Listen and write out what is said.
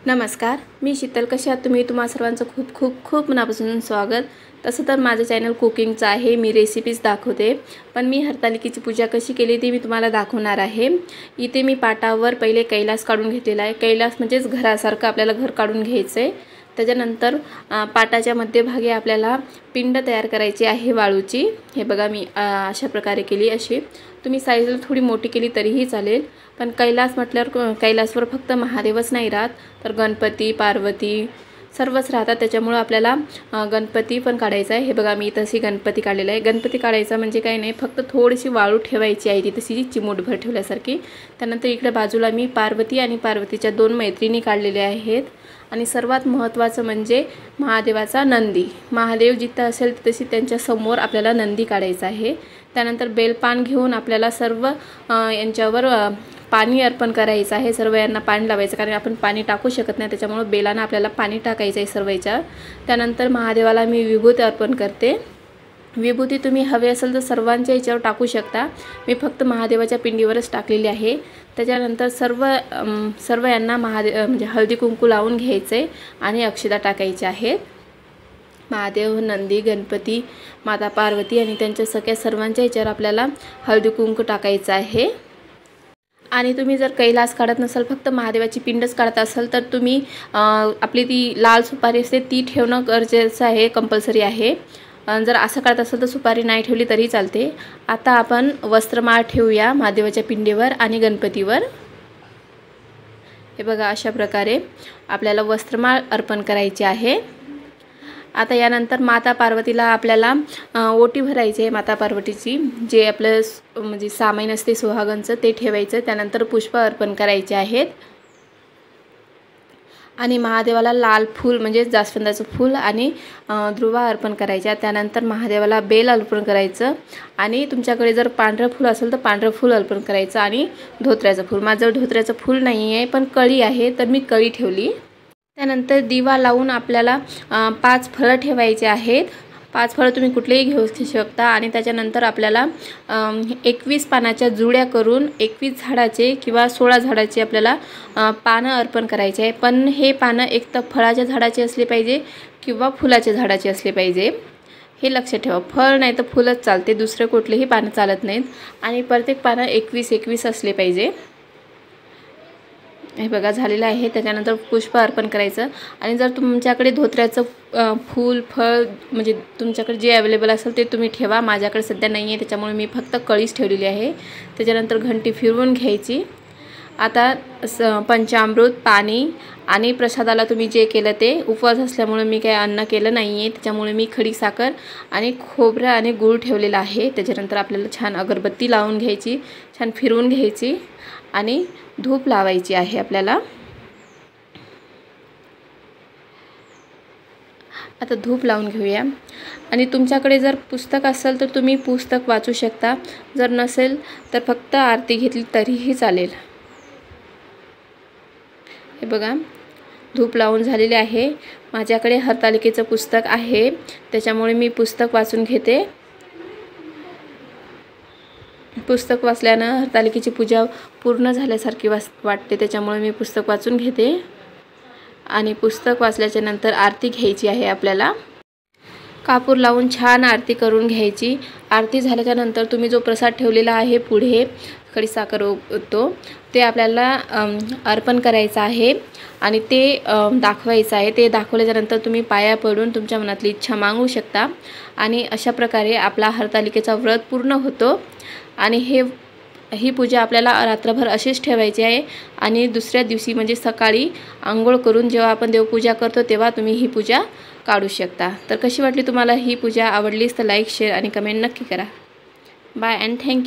नमस्कार, मी शीतल. कशा आहात तुम्ही? तुम्हा सर्वांचं खूप खूप खूप मनापासून स्वागत. तसं तर माझं चॅनल कुकिंगचं आहे, मी रेसिपीज दाखवते. पण मी हरतालिकेची पूजा कशी केली ती मी तुम्हाला दाखवणार आहे. इथे मी पाटावर पहिले कैलास काढून घेतलेला आहे. कैलास म्हणजेच घरासारखं आपल्याला घर काढून घ्यायचं आहे. त्याच्यानंतर पाटाच्या मध्यभागी आपल्याला पिंड तयार करायची आहे वाळूची. हे बघा मी अशा प्रकारे केली. अशी तुम्ही साईजला थोडी मोठी केली तरीही चालेल. पण कैलास म्हटल्यावर कैलासवर फक्त महादेवच नाही राहत, तर गणपती, पार्वती सर्वच राहतात. त्याच्यामुळे आपल्याला गणपती पण काढायचा आहे. हे बघा मी तशी गणपती काढलेला आहे. गणपती काढायचा म्हणजे काही नाही, फक्त थोडीशी वाळू ठेवायची आहे ती तशी चिमूटभर ठेवल्यासारखी. त्यानंतर इकडे बाजूला मी पार्वती आणि पार्वतीच्या 2 मैत्रिणी काढलेल्या आहेत. आणि सर्वात महत्त्वाचं म्हणजे महादेवाचा नंदी. महादेव जिथं असेल तशी त्यांच्या समोर आपल्याला नंदी काढायचा आहे. त्यानंतर बेलपान घेऊन आपल्याला सर्व यांच्यावर पाणी अर्पण करायचं आहे. सर्व यांना पाणी लावायचं, कारण आपण पाणी टाकू शकत नाही, त्याच्यामुळे बेलानं आपल्याला पाणी टाकायचं आहे सर्व याच्यावर. त्यानंतर महादेवाला मी विभूती अर्पण करते. विभूती तुम्ही हवे असेल तर सर्वांच्या याच्यावर टाकू शकता. मी फक्त महादेवाच्या पिंडीवरच टाकलेली आहे. त्याच्यानंतर सर्व यांना म्हणजे हळदी कुंकू लावून घ्यायचं आहे आणि अक्षता टाकायच्या आहेत. महादेव, नंदी, गणपती, माता पार्वती आणि त्यांच्या सगळ्या सर्वांच्या याच्यावर आपल्याला हळदी कुंकू टाकायचं आहे. आणि तुम्ही जर कैलास काढत नसाल, फक्त महादेवाची पिंडच काढत असाल, तर तुम्ही आपली ती लाल सुपारी असते ती ठेवणं गरजेचं आहे, कंपल्सरी आहे. जर असं काढत असेल तर सुपारी नाही ठेवली तरी चालते. आता आपण वस्त्रमाळ ठेवूया महादेवाच्या पिंडीवर आणि गणपतीवर. हे बघा अशा प्रकारे आपल्याला वस्त्रमाळ अर्पण करायची आहे. आता यानंतर माता पार्वतीला आपल्याला ओटी भरायची आहे. माता पार्वतीची जे आपलं म्हणजे सामान असते सुहागनचं ते ठेवायचं. त्यानंतर पुष्प अर्पण करायचे आहेत आणि महादेवाला लाल फूल म्हणजे जास्वंदाचं फूल आणि दुर्वा अर्पण करायच्या. त्यानंतर महादेवाला बेल अर्पण करायचं आणि तुमच्याकडे जर पांढरं फूल असेल तर पांढरं फूल अर्पण करायचं आणि धोत्र्याचं फूल. माझं धोत्र्याचं फूल नाही आहे, पण कळी आहे, तर मी कळी ठेवली. त्यानंतर दिवा लावून आपल्याला 5 फळं ठेवायचे आहेत. 5 फळं तुम्ही कुठलेही घेऊ शकता. आणि त्याच्यानंतर आपल्याला 21 पानाच्या जुड्या करून 21 झाडाचे किंवा 16 झाडाचे आपल्याला पानं अर्पण करायचे आहे. पण हे पानं एक तर फळाच्या झाडाचे असले पाहिजे किंवा फुलाच्या झाडाचे असले पाहिजे, हे लक्षात ठेवा. फळ नाही तर फुलच चालते, दुसरे कुठलेही पानं चालत नाहीत. आणि प्रत्येक पानं 21 असले पाहिजे. हे बघा झालेलं आहे. त्याच्यानंतर पुष्प अर्पण करायचं. आणि जर तुमच्याकडे धोत्र्याचं फूल फळ म्हणजे तुमच्याकडे जे अवेलेबल असेल ते तुम्ही ठेवा. माझ्याकडे सध्या नाही आहे, त्याच्यामुळे मी फक्त कळीच ठेवलेली आहे. त्याच्यानंतर घंटी फिरवून घ्यायची. आता पंचामृत, पाणी आणि प्रसादाला तुम्ही जे केलं ते, उपवास असल्यामुळे मी काही अन्न केलं नाही आहे, त्याच्यामुळे मी खडी साखर आणि खोबरं आणि गूळ ठेवलेला आहे. त्याच्यानंतर आपल्याला छान अगरबत्ती लावून घ्यायची, छान फिरवून घ्यायची आणि धूप लावायची आहे आपल्याला. आता धूप लावून घेऊया. आणि तुमच्याकडे जर पुस्तक असेल तर तुम्ही पुस्तक वाचू शकता, जर नसेल तर फक्त आरती घेतली तरीही चालेल. हे बघा धूप लावून झालेले आहे. माझ्याकडे हरतालिकेचं पुस्तक आहे, त्याच्यामुळे मी पुस्तक वाचून घेते. पुस्तक वाचल्यानं हरतालिकेची पूजा पूर्ण झाल्यासारखी वाटते, त्याच्यामुळे मी पुस्तक वाचून घेते. आणि पुस्तक वाचल्याच्या नंतर आरती घ्यायची आहे आपल्याला. कापूर लावून छान आरती करून घ्यायची. आरती झाल्याच्या नंतर तुम्ही जो प्रसाद ठेवलेला आहे पुढे खडी साखर होतो ते आपल्याला अर्पण करायचं आहे आणि ते दाखवायचं आहे. ते दाखवल्याच्यानंतर तुम्ही पाया पडून तुमच्या मनातली इच्छा मागू शकता. आणि अशा प्रकारे आपला हरतालिकेचा व्रत पूर्ण होतो. आणि ही पूजा आपल्याला रात्रभर अशीच ठेवायची आहे. आणि दुसऱ्या दिवशी म्हणजे सकाळी आंघोळ करून जेव्हा आपण देवपूजा करतो तेव्हा तुम्ही ही पूजा काढू शकता. तर कशी वाटली तुम्हाला ही पूजा? आवडलीच तर लाईक, शेअर आणि कमेंट नक्की करा. Bye and thank you.